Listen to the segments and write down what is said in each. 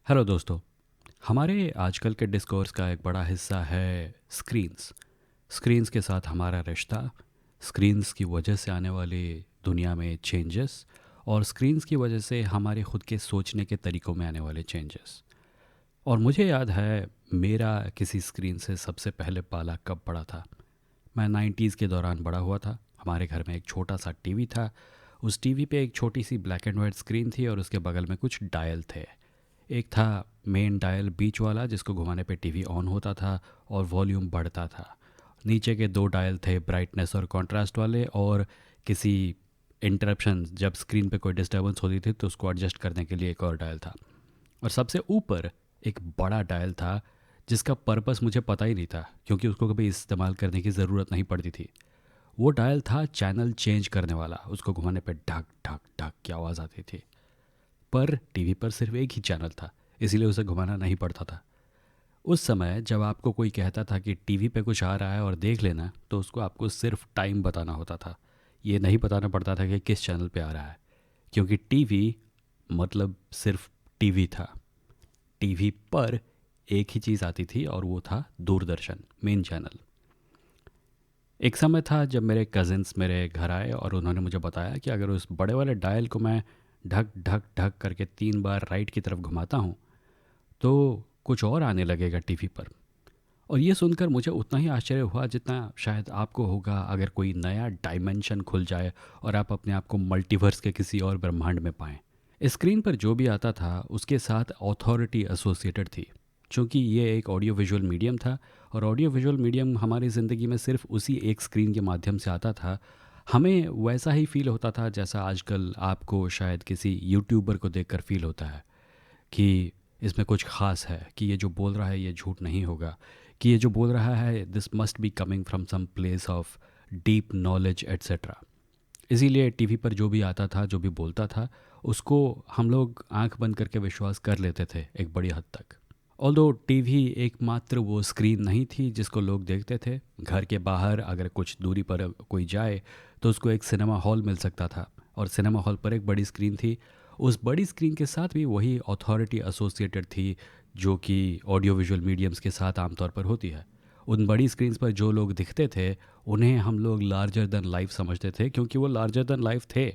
Hello दोस्तों। हमारे आजकल के डिस्कोर्स का एक बड़ा हिस्सा है स्क्रीन्स। स्क्रीन्स के साथ हमारा रिश्ता, स्क्रीन्स की वजह से आने वाली दुनिया में चेंजेस, और स्क्रीन्स की वजह से हमारे खुद के सोचने के तरीक़ों में आने वाले चेंजेस। और मुझे याद है मेरा किसी स्क्रीन से सबसे पहले पाला कब पड़ा था। मैं 90s के दौरान बड़ा हुआ था। हमारे घर में एक छोटा सा टीवी था। उस टीवी पे एक छोटी सी ब्लैक एंड वाइट स्क्रीन थी और उसके बगल में कुछ डायल थे। एक था मेन डायल बीच वाला जिसको घुमाने पे टीवी ऑन होता था और वॉल्यूम बढ़ता था। नीचे के दो डायल थे ब्राइटनेस और कॉन्ट्रास्ट वाले, और किसी इंटरप्शन जब स्क्रीन पे कोई डिस्टर्बेंस होती थी तो उसको एडजस्ट करने के लिए एक और डायल था। और सबसे ऊपर एक बड़ा डायल था जिसका पर्पस मुझे पता ही नहीं था क्योंकि उसको कभी इस्तेमाल करने की ज़रूरत नहीं पड़ती थी। वो डायल था चैनल चेंज करने वाला। उसको घुमाने पे ढक ढक ढक की आवाज़ आती थी। पर टीवी पर सिर्फ एक ही चैनल था, इसीलिए उसे घुमाना नहीं पड़ता था। उस समय जब आपको कोई कहता था कि टीवी पे कुछ आ रहा है और देख लेना, तो उसको आपको सिर्फ टाइम बताना होता था। ये नहीं बताना पड़ता था कि किस चैनल पे आ रहा है, क्योंकि टीवी मतलब सिर्फ टीवी था। टीवी पर एक ही चीज़ आती थी और वो था दूरदर्शन, मेन चैनल। एक समय था जब मेरे कज़िन्स मेरे घर आए और उन्होंने मुझे बताया कि अगर उस बड़े वाले डायल को मैं ढक ढक ढक करके 3 बार राइट की तरफ घुमाता हूँ तो कुछ और आने लगेगा टीवी पर। और ये सुनकर मुझे उतना ही आश्चर्य हुआ जितना शायद आपको होगा अगर कोई नया डायमेंशन खुल जाए और आप अपने आप को मल्टीवर्स के किसी और ब्रह्मांड में पाएं। स्क्रीन पर जो भी आता था उसके साथ अथॉरिटी एसोसिएटेड थी। चूँकि ये एक ऑडियो विजुअल मीडियम था और ऑडियो विजुअल मीडियम हमारी ज़िंदगी में सिर्फ उसी एक स्क्रीन के माध्यम से आता था, हमें वैसा ही फील होता था जैसा आजकल आपको शायद किसी यूट्यूबर को देखकर फील होता है कि इसमें कुछ ख़ास है, कि ये जो बोल रहा है ये झूठ नहीं होगा, कि ये जो बोल रहा है this must be coming from some place of deep knowledge etcetera. इसीलिए टीवी पर जो भी आता था, जो भी बोलता था, उसको हम लोग आंख बंद करके विश्वास कर लेते थे एक बड़ी हद तक। ऑल्दो टीवी एकमात्र वो स्क्रीन नहीं थी जिसको लोग देखते थे। घर के बाहर अगर कुछ दूरी पर कोई जाए तो उसको एक सिनेमा हॉल मिल सकता था, और सिनेमा हॉल पर एक बड़ी स्क्रीन थी। उस बड़ी स्क्रीन के साथ भी वही अथॉरिटी एसोसिएटेड थी जो कि ऑडियो विजुअल मीडियम्स के साथ आमतौर पर होती है। उन बड़ी स्क्रीन्स पर जो लोग दिखते थे उन्हें हम लोग लार्जर देन लाइफ समझते थे, क्योंकि वो लार्जर देन लाइफ थे।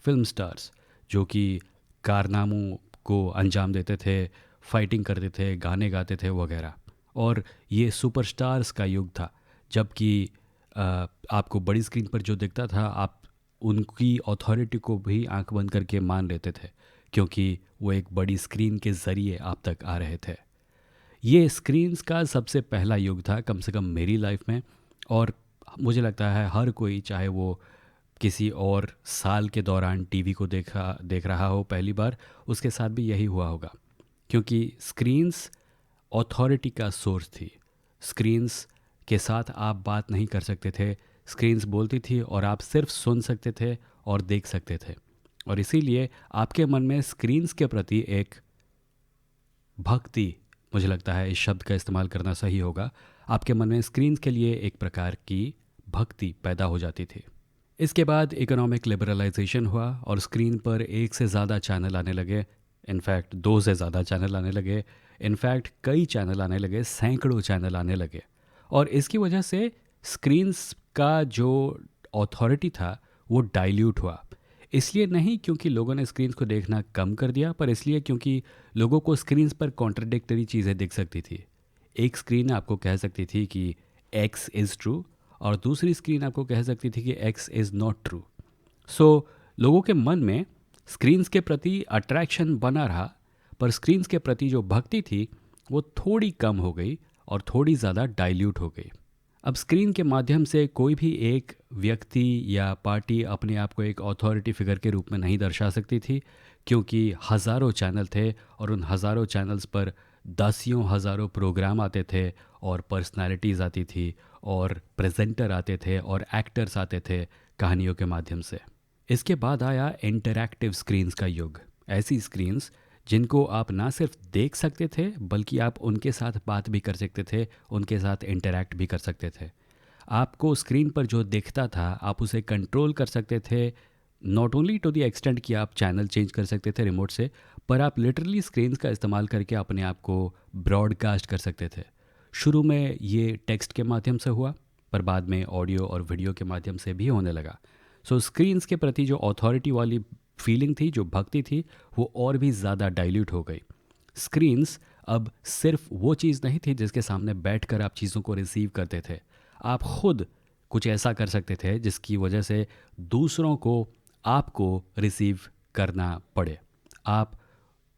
फिल्म स्टार्स जो कि कारनामों को अंजाम देते थे, फाइटिंग करते थे, गाने गाते थे वगैरह। और ये सुपरस्टार्स का युग था, जबकि आपको बड़ी स्क्रीन पर जो दिखता था आप उनकी अथॉरिटी को भी आंख बंद करके मान लेते थे, क्योंकि वो एक बड़ी स्क्रीन के ज़रिए आप तक आ रहे थे। ये स्क्रीन्स का सबसे पहला युग था, कम से कम मेरी लाइफ में। और मुझे लगता है हर कोई, चाहे वो किसी और साल के दौरान टीवी को देख रहा हो पहली बार, उसके साथ भी यही हुआ होगा, क्योंकि स्क्रीन्स ऑथोरिटी का सोर्स थी। स्क्रीन्स के साथ आप बात नहीं कर सकते थे, स्क्रीन्स बोलती थी और आप सिर्फ सुन सकते थे और देख सकते थे। और इसीलिए आपके मन में स्क्रीन्स के प्रति एक भक्ति, मुझे लगता है इस शब्द का इस्तेमाल करना सही होगा, आपके मन में स्क्रीन्स के लिए एक प्रकार की भक्ति पैदा हो जाती थी। इसके बाद इकोनॉमिक लिबरलाइजेशन हुआ और स्क्रीन पर एक से ज़्यादा चैनल आने लगे। इनफैक्ट दो से ज़्यादा चैनल आने लगे। इनफैक्ट कई चैनल आने लगे, सैकड़ों चैनल आने लगे। और इसकी वजह से स्क्रीन्स का जो अथॉरिटी था वो डाइल्यूट हुआ। इसलिए नहीं क्योंकि लोगों ने स्क्रीन्स को देखना कम कर दिया, पर इसलिए क्योंकि लोगों को स्क्रीन्स पर कॉन्ट्रडिक्टरी चीज़ें दिख सकती थी। एक स्क्रीन आपको कह सकती थी कि एक्स इज़ ट्रू, और दूसरी स्क्रीन आपको कह सकती थी कि एक्स इज़ नॉट ट्रू। सो लोगों के मन में स्क्रीन्स के प्रति अट्रैक्शन बना रहा, पर स्क्रीन्स के प्रति जो भक्ति थी वो थोड़ी कम हो गई और थोड़ी ज़्यादा डाइल्यूट हो गई। अब स्क्रीन के माध्यम से कोई भी एक व्यक्ति या पार्टी अपने आप को एक अथॉरिटी फिगर के रूप में नहीं दर्शा सकती थी, क्योंकि हज़ारों चैनल थे और उन हज़ारों चैनल्स पर दसियों हज़ारों प्रोग्राम आते थे और पर्सनालिटीज़ आती थी और प्रेजेंटर आते थे और एक्टर्स आते थे कहानियों के माध्यम से। इसके बाद आया इंटरैक्टिव स्क्रीन्स का युग। ऐसी स्क्रीन्स जिनको आप ना सिर्फ देख सकते थे बल्कि आप उनके साथ बात भी कर सकते थे, उनके साथ इंटरैक्ट भी कर सकते थे। आपको स्क्रीन पर जो दिखता था आप उसे कंट्रोल कर सकते थे, not only to the extent कि आप चैनल चेंज कर सकते थे रिमोट से, पर आप लिटरली स्क्रीन्स का इस्तेमाल करके अपने आप को ब्रॉडकास्ट कर सकते थे। शुरू में ये टेक्स्ट के माध्यम से हुआ, पर बाद में ऑडियो और वीडियो के माध्यम से भी होने लगा। सो स्क्रीन्स के प्रति जो अथॉरिटी वाली फीलिंग थी, जो भक्ति थी, वो और भी ज़्यादा डाइल्यूट हो गई। स्क्रीन्स अब सिर्फ वो चीज़ नहीं थी जिसके सामने बैठकर आप चीज़ों को रिसीव करते थे। आप खुद कुछ ऐसा कर सकते थे जिसकी वजह से दूसरों को आपको रिसीव करना पड़े। आप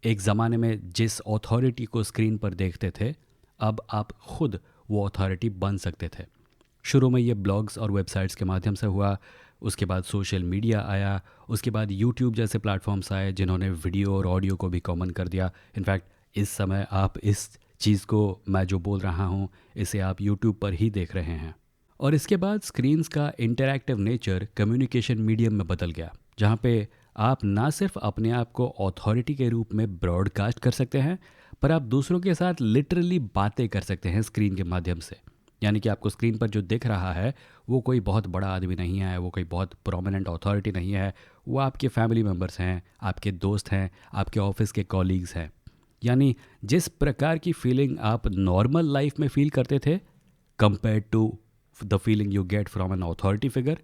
एक ज़माने में जिस अथॉरिटी को स्क्रीन पर देखते थे, अब आप खुद वो अथॉरिटी बन सकते थे। शुरू में ये ब्लॉग्स और वेबसाइट्स के माध्यम से हुआ, उसके बाद सोशल मीडिया आया, उसके बाद यूट्यूब जैसे प्लेटफॉर्म्स आए जिन्होंने वीडियो और ऑडियो को भी कॉमन कर दिया। इनफैक्ट इस समय आप इस चीज़ को, मैं जो बोल रहा हूँ, इसे आप यूट्यूब पर ही देख रहे हैं। और इसके बाद स्क्रीन्स का इंटरैक्टिव नेचर कम्युनिकेशन मीडियम में बदल गया, जहाँ पे आप ना सिर्फ अपने आप को अथॉरिटी के रूप में ब्रॉडकास्ट कर सकते हैं, पर आप दूसरों के साथ लिटरली बातें कर सकते हैं स्क्रीन के माध्यम से। यानी कि आपको स्क्रीन पर जो दिख रहा है वो कोई बहुत बड़ा आदमी नहीं है, वो कोई बहुत प्रोमिनेंट अथॉरिटी नहीं है, वो आपके फैमिली मेम्बर्स हैं, आपके दोस्त हैं, आपके ऑफिस के कॉलीग्स हैं। यानी जिस प्रकार की फीलिंग आप नॉर्मल लाइफ में फील करते थे compare to the feeling you get from an authority figure,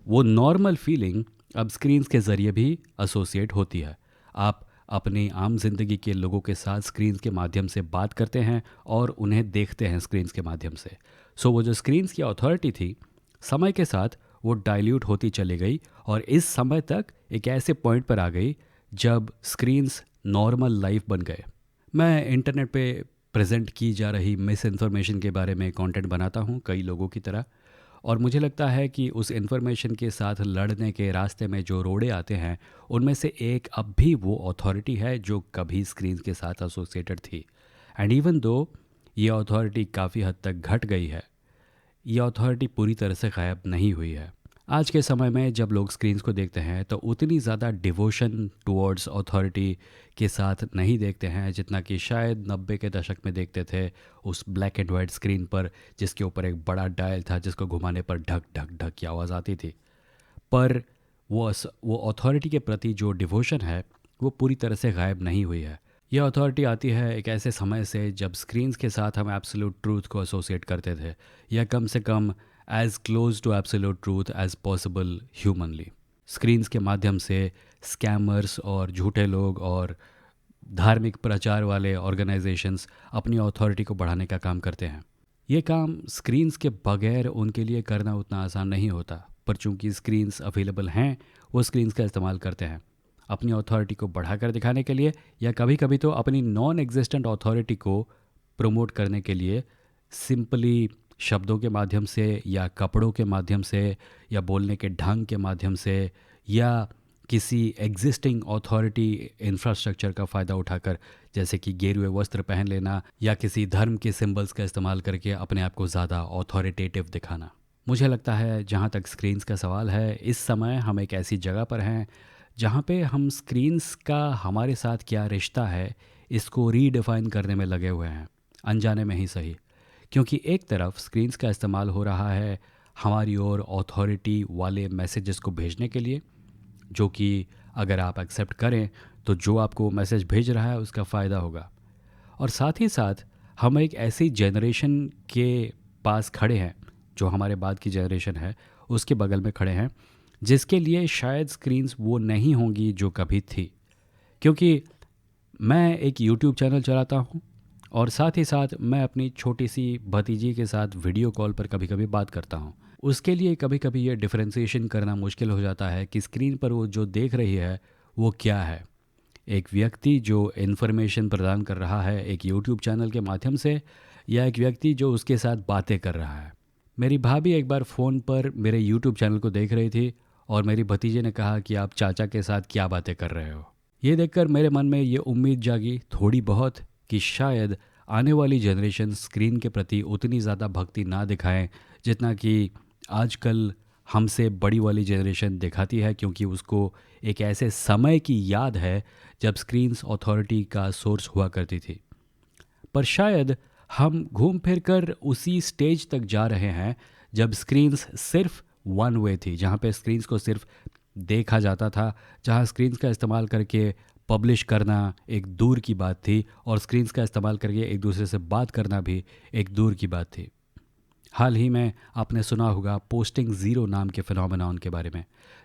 वो नॉर्मल फीलिंग अब स्क्रीन्स के ज़रिए भी एसोसिएट होती है। आप अपनी आम जिंदगी के लोगों के साथ स्क्रीन्स के माध्यम से बात करते हैं और उन्हें देखते हैं स्क्रीन्स के माध्यम से। सो वो जो स्क्रीन्स की अथॉरिटी थी, समय के साथ वो डाइल्यूट होती चली गई और इस समय तक एक ऐसे पॉइंट पर आ गई जब स्क्रीन्स नॉर्मल लाइफ बन गए। मैं इंटरनेट पे प्रेजेंट की जा रही मिस इन्फॉर्मेशन के बारे में कंटेंट बनाता हूँ कई लोगों की तरह, और मुझे लगता है कि उस इन्फॉर्मेशन के साथ लड़ने के रास्ते में जो रोड़े आते हैं, उनमें से एक अब भी वो अथॉरिटी है जो कभी स्क्रीन के साथ एसोसिएटेड थी। एंड इवन दो ये अथॉरिटी काफ़ी हद तक घट गई है, ये अथॉरिटी पूरी तरह से गायब नहीं हुई है। आज के समय में जब लोग स्क्रीन्स को देखते हैं तो उतनी ज़्यादा डिवोशन टुवर्ड्स अथॉरिटी के साथ नहीं देखते हैं जितना कि शायद 90 के दशक में देखते थे उस ब्लैक एंड वाइट स्क्रीन पर, जिसके ऊपर एक बड़ा डायल था जिसको घुमाने पर ढक ढक ढक की आवाज़ आती थी। पर वो अथॉरिटी के प्रति जो डिवोशन है वो पूरी तरह से गायब नहीं हुई है। यह अथॉरिटी आती है एक ऐसे समय से जब स्क्रीन्स के साथ हम एब्सोल्यूट ट्रूथ को एसोसिएट करते थे, या कम से कम as close to absolute truth as possible humanly. Screens के माध्यम से स्कैमर्स और झूठे लोग और धार्मिक प्रचार वाले ऑर्गेनाइजेशंस अपनी अथॉरिटी को बढ़ाने का काम करते हैं। ये काम स्क्रीन्स के बगैर उनके लिए करना उतना आसान नहीं होता, पर चूंकि स्क्रीन्स अवेलेबल हैं, वो स्क्रीन्स का इस्तेमाल करते हैं अपनी अथॉरिटी को बढ़ाकर दिखाने के लिए, या कभी कभी तो अपनी नॉन एग्जिस्टेंट अथॉरिटी को प्रमोट करने के लिए सिंपली शब्दों के माध्यम से या कपड़ों के माध्यम से या बोलने के ढंग के माध्यम से या किसी एग्जिस्टिंग अथॉरिटी इंफ्रास्ट्रक्चर का फ़ायदा उठाकर, जैसे कि गेरुए वस्त्र पहन लेना या किसी धर्म के सिंबल्स का इस्तेमाल करके अपने आप को ज़्यादा अथॉरिटेटिव दिखाना। मुझे लगता है जहाँ तक स्क्रीन्स का सवाल है, इस समय हम एक ऐसी जगह पर हैं जहाँ पे हम स्क्रीन्स का हमारे साथ क्या रिश्ता है इसको रीडिफ़ाइन करने में लगे हुए हैं, अनजाने में ही सही। क्योंकि एक तरफ स्क्रीन्स का इस्तेमाल हो रहा है हमारी ओर अथॉरिटी वाले मैसेजेस को भेजने के लिए, जो कि अगर आप एक्सेप्ट करें तो जो आपको मैसेज भेज रहा है उसका फ़ायदा होगा। और साथ ही साथ हम एक ऐसी जनरेशन के पास खड़े हैं, जो हमारे बाद की जनरेशन है उसके बगल में खड़े हैं, जिसके लिए शायद स्क्रीन्स वो नहीं होंगी जो कभी थी। क्योंकि मैं एक यूट्यूब चैनल चलाता हूँ और साथ ही साथ मैं अपनी छोटी सी भतीजी के साथ वीडियो कॉल पर कभी कभी बात करता हूँ। उसके लिए कभी कभी ये डिफरेंशिएशन करना मुश्किल हो जाता है कि स्क्रीन पर वो जो देख रही है वो क्या है। एक व्यक्ति जो इन्फॉर्मेशन प्रदान कर रहा है एक यूट्यूब चैनल के माध्यम से, या एक व्यक्ति जो उसके साथ बातें कर रहा है। मेरी भाभी एक बार फ़ोन पर मेरे यूट्यूब चैनल को देख रही थी और मेरी भतीजे ने कहा कि आप चाचा के साथ क्या बातें कर रहे हो। ये देखकर मेरे मन में ये उम्मीद जागी थोड़ी बहुत कि शायद आने वाली जनरेशन स्क्रीन के प्रति उतनी ज़्यादा भक्ति ना दिखाएं जितना कि आजकल हमसे बड़ी वाली जनरेशन दिखाती है, क्योंकि उसको एक ऐसे समय की याद है जब स्क्रीन्स अथॉरिटी का सोर्स हुआ करती थी। पर शायद हम घूम फिर कर उसी स्टेज तक जा रहे हैं जब स्क्रीन्स सिर्फ वन वे थी, जहाँ पे स्क्रीन्स को सिर्फ देखा जाता था, जहां स्क्रीन्स का इस्तेमाल करके पब्लिश करना एक दूर की बात थी और स्क्रीन्स का इस्तेमाल करके एक दूसरे से बात करना भी एक दूर की बात थी। हाल ही में आपने सुना होगा पोस्टिंग ज़ीरो नाम के फिनोमेनॉन के बारे में,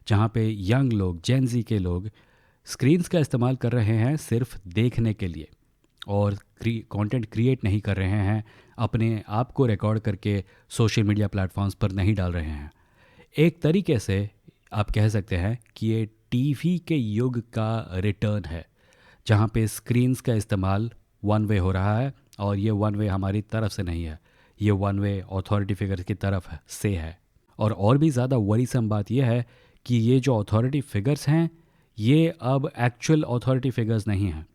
जहाँ पे यंग लोग, जेन के लोग स्क्रीन्स का इस्तेमाल कर रहे हैं सिर्फ देखने के लिए और कंटेंट क्रिएट नहीं कर रहे हैं, अपने आप को रिकॉर्ड करके सोशल मीडिया प्लेटफॉर्म्स पर नहीं डाल रहे हैं। एक तरीके से आप कह सकते हैं कि ये टीवी के युग का रिटर्न है, जहाँ पे स्क्रीन्स का इस्तेमाल वन वे हो रहा है और ये वन वे हमारी तरफ से नहीं है, ये वन वे अथॉरिटी फिगर्स की तरफ से है। और भी ज़्यादा वरीसम बात यह है कि ये जो अथॉरिटी फिगर्स हैं ये अब एक्चुअल अथॉरिटी फिगर्स नहीं हैं,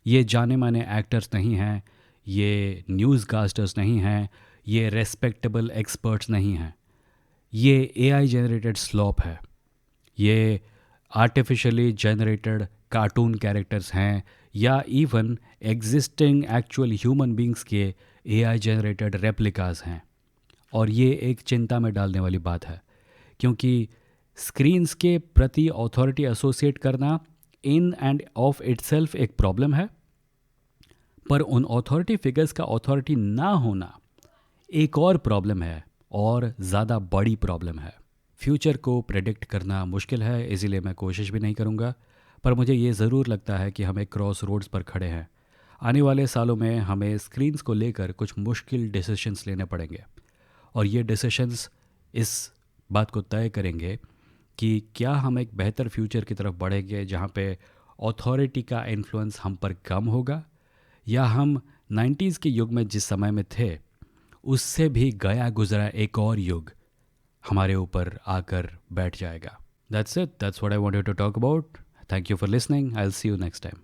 ये जाने माने एक्टर्स नहीं हैं, ये न्यूज़ कास्टर्स नहीं हैं, ये रेस्पेक्टेबल एक्सपर्ट्स नहीं हैं, ये एआई जनरेटेड स्लॉप है, ये आर्टिफिशियली जनरेटेड कार्टून कैरेक्टर्स हैं या even existing actual human beings के एआई जनरेटेड रेप्लिकास हैं। और ये एक चिंता में डालने वाली बात है, क्योंकि स्क्रीन्स के प्रति अथॉरिटी एसोसिएट करना इन एंड ऑफ इटसेल्फ एक प्रॉब्लम है, पर उन अथॉरिटी फिगर्स का अथॉरिटी ना होना एक और प्रॉब्लम है और ज़्यादा बड़ी प्रॉब्लम है। फ्यूचर को प्रेडिक्ट करना मुश्किल है, इसीलिए मैं कोशिश भी नहीं करूँगा, पर मुझे ये ज़रूर लगता है कि हम एक क्रॉस रोड्स पर खड़े हैं। आने वाले सालों में हमें स्क्रीन्स को लेकर कुछ मुश्किल डिसीशंस लेने पड़ेंगे और ये डिसीशंस इस बात को तय करेंगे कि क्या हम एक बेहतर फ्यूचर की तरफ बढ़ेंगे जहाँ पे अथॉरिटी का इन्फ्लुएंस हम पर कम होगा, या हम 90s के युग में जिस समय में थे उससे भी गया गुजरा एक और युग हमारे ऊपर आकर बैठ जाएगा। That's it, that's what I wanted to talk about. Thank you for listening, I will see you next time.